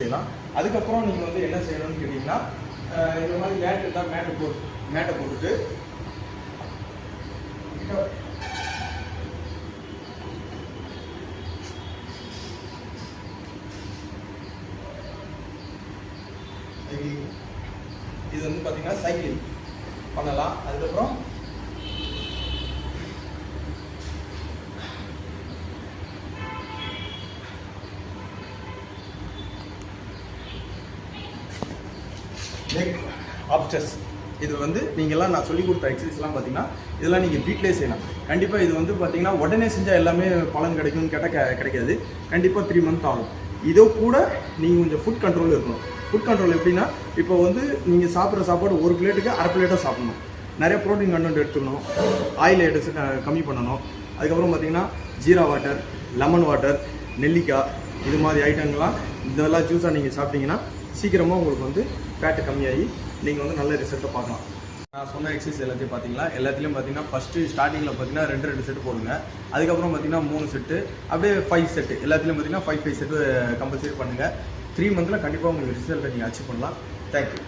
செய்யலாம். அதுக்கப்புறம் நீங்கள் வந்து என்ன செய்யணும்னு கேட்டிங்கன்னா, இந்த மாதிரி மேட் இருந்தால் மேட்டை போட்டுட்டு இது வந்து பார்த்தீங்கன்னா சைக்கிள் பண்ணலாம். அதுக்கப்புறம் லெக் ஆப்ஸ்டர்ஸ், இது வந்து நீங்கள்லாம் நான் சொல்லிக் கொடுத்த எக்ஸசைஸ்லாம் பார்த்தீங்கன்னா இதெல்லாம் நீங்கள் வீட்டிலே செய்யலாம். கண்டிப்பாக இது வந்து பார்த்தீங்கன்னா உடனே செஞ்சால் எல்லாமே பலன் கிடைக்கும்னு கேட்டால் கிடைக்காது. கண்டிப்பாக 3 மந்த் ஆகும். இதோ கூட நீங்கள் கொஞ்சம் ஃபுட் கண்ட்ரோல் இருக்கணும். ஃபுட் கண்ட்ரோல் எப்படின்னா, இப்போ வந்து நீங்கள் சாப்பிட்ற சாப்பாடு ஒரு பிளேட்டுக்கு அரை பிளேட்டாக சாப்பிடணும். நிறைய ப்ரோட்டீன் கண்டென்ட் எடுத்துக்கணும். ஆயில் எடுத்து கம்மி பண்ணணும். அதுக்கப்புறம் பார்த்தீங்கன்னா ஜீரா வாட்டர், லெமன் வாட்டர், நெல்லிக்காய், இது மாதிரி ஐட்டங்கள்லாம் இதெல்லாம் ஜூஸாக நீங்கள் சாப்பிட்டீங்கன்னா சீக்கிரமாக உங்களுக்கு வந்து ஃபேட்டு கம்மியாகி நீங்கள் வந்து நல்ல ரிசல்ட்டை பார்க்கலாம். நான் சொன்ன எக்ஸசைஸ் எல்லாத்தையும் பார்த்தீங்களா, எல்லாத்துலேயும் பார்த்தீங்கன்னா ஃபஸ்ட்டு ஸ்டார்டிங்கில் பார்த்தீங்கன்னா 2 செட்டு போடுங்க. அதுக்கப்புறம் பார்த்தீங்கன்னா 3 செட்டு, அப்படியே 5 செட்டு, எல்லாத்துலேயும் பார்த்தீங்கன்னா 5 செட்டு கம்பல்சரி பண்ணுங்கள். 3 மந்தில் கண்டிப்பாக உங்களுக்கு ரிசல்ட்டை நீங்கள் அச்சீவ் பண்ணலாம். தேங்க்யூ.